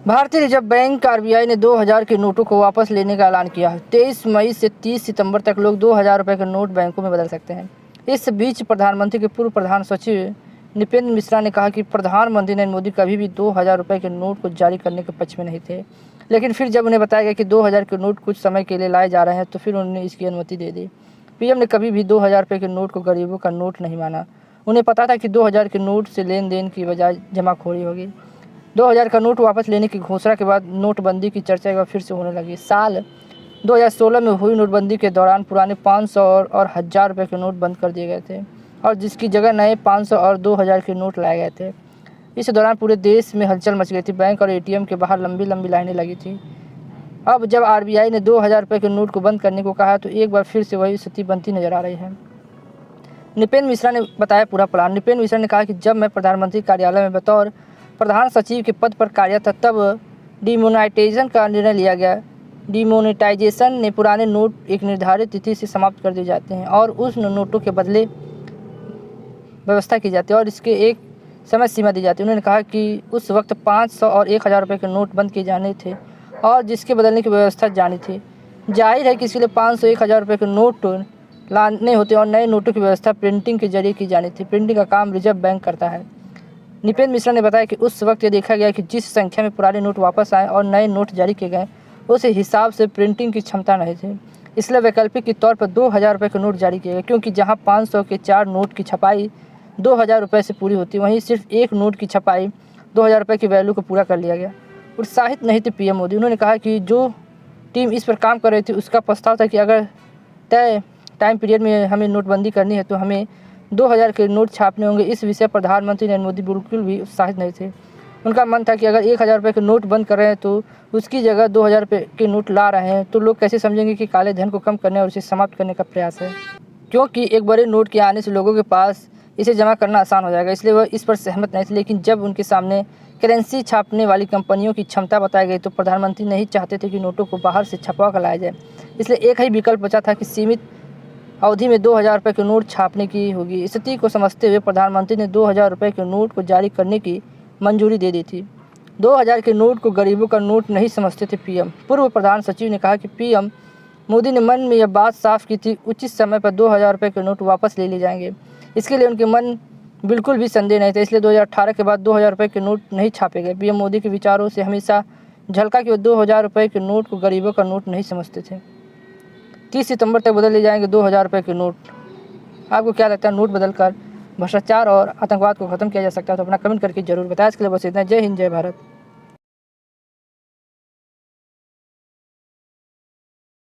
भारतीय reserve bank RBI ने 2000 के नोटों को वापस लेने का ऐलान किया है। 23 मई से 30 सितंबर तक लोग 2000 रुपये के नोट बैंकों में बदल सकते हैं। इस बीच प्रधानमंत्री के पूर्व प्रधान सचिव नृपेंद्र मिश्रा ने कहा कि प्रधानमंत्री नरेंद्र मोदी कभी भी 2000 रुपये के नोट को जारी करने के पक्ष में नहीं थे, लेकिन फिर जब उन्हें बताया गया कि 2000 के नोट कुछ समय के लिए लाए जा रहे हैं तो फिर उन्होंने इसकी अनुमति दे दी। पीएम ने कभी भी 2000 रुपये के नोट को गरीबों का नोट नहीं माना। उन्हें पता था कि 2000 के नोट से लेन देन की बजाय जमाखोरी होगी। 2000 का नोट वापस लेने की घोषणा के बाद नोटबंदी की चर्चा एक बार फिर से होने लगी। साल 2016 में हुई नोटबंदी के दौरान पुराने 500 और 1000 रुपये के नोट बंद कर दिए गए थे और जिसकी जगह नए 500 और 2000 के नोट लाए गए थे। इस दौरान पूरे देश में हलचल मच गई थी। बैंक और एटीएम के बाहर लंबी लंबी लाइनें लगी थी। अब जब आरबीआई ने 2000 रुपये के नोट को बंद करने को कहा तो एक बार फिर से वही स्थिति बनती नजर आ रही है। नृपेंद्र मिश्रा ने बताया पूरा प्लान। नृपेंद्र मिश्रा ने कहा कि जब मैं प्रधानमंत्री कार्यालय में बतौर प्रधान सचिव के पद पर कार्यरत था तब डिमोनेटाइजेशन का निर्णय लिया गया। डिमोनेटाइजेशन ने पुराने नोट एक निर्धारित तिथि से समाप्त कर दिए जाते हैं और उस नोटों के बदले व्यवस्था की जाती है और इसके एक समय सीमा दी जाती है। उन्होंने कहा कि उस वक्त 500 और 1000 रुपये के नोट बंद किए जाने थे और जिसके बदलने की व्यवस्था जानी थी। जाहिर है कि इसके लिए 500 1000 रुपये के नोट लाने होते और नए नोटों की व्यवस्था प्रिंटिंग के जरिए की जानी थी। प्रिंटिंग का काम रिजर्व बैंक करता है। नृपेंद्र मिश्रा ने बताया कि उस वक्त ये देखा गया कि जिस संख्या में पुराने नोट वापस आए और नए नोट जारी किए गए उस हिसाब से प्रिंटिंग की क्षमता नहीं थी, इसलिए वैकल्पिक के तौर पर 2000 रुपये के नोट जारी किए गए। क्योंकि जहां 500 के 4 नोट की छपाई 2000 रुपये से पूरी होती, वहीं सिर्फ एक नोट की छपाई 2000 रुपये की वैल्यू को पूरा कर लिया गया। उत्साहित नहीं थे पीएम मोदी। उन्होंने कहा कि जो टीम इस पर काम कर रही थी उसका प्रस्ताव था कि अगर तय टाइम पीरियड में हमें नोटबंदी करनी है तो हमें 2000 के नोट छापने होंगे। इस विषय पर प्रधानमंत्री नरेंद्र मोदी बिल्कुल भी उत्साहित नहीं थे। उनका मन था कि अगर 1000 रुपये के नोट बंद कर रहे हैं तो उसकी जगह 2000 रुपये के नोट ला रहे हैं तो लोग कैसे समझेंगे कि काले धन को कम करने और उसे समाप्त करने का प्रयास है। क्योंकि एक बड़े नोट के आने से लोगों के पास इसे जमा करना आसान हो जाएगा, इसलिए वह इस पर सहमत नहीं थे। लेकिन जब उनके सामने करेंसी छापने वाली कंपनियों की क्षमता बताई गई तो प्रधानमंत्री नहीं चाहते थे कि नोटों को बाहर से छपवा कर लाया जाए, इसलिए एक ही विकल्प बचा था कि सीमित अवधि में 2000 रुपये के नोट छापने की होगी। स्थिति को समझते हुए प्रधानमंत्री ने 2000 रुपये के नोट को जारी करने की मंजूरी दे दी थी। 2000 के नोट को गरीबों का नोट नहीं समझते थे पीएम। पूर्व प्रधान सचिव ने कहा कि पीएम मोदी ने मन में यह बात साफ की थी, उचित समय पर 2000 रुपये के नोट वापस ले लिए जाएंगे। इसके लिए उनके मन बिल्कुल भी संदेह नहीं था, इसलिए 2018 के बाद 2000 रुपये के नोट नहीं छापे गए। पीएम मोदी के विचारों से हमेशा झलका कि वो 2000 रुपये के नोट को गरीबों का नोट नहीं समझते थे। 30 सितंबर तक बदल ले जाएंगे 2000 रुपये के नोट। आपको क्या लगता है, नोट बदलकर भ्रष्टाचार और आतंकवाद को खत्म किया जा सकता है? तो अपना कमेंट करके जरूर बताएं। इसके लिए बस इतना। जय हिंद, जय भारत।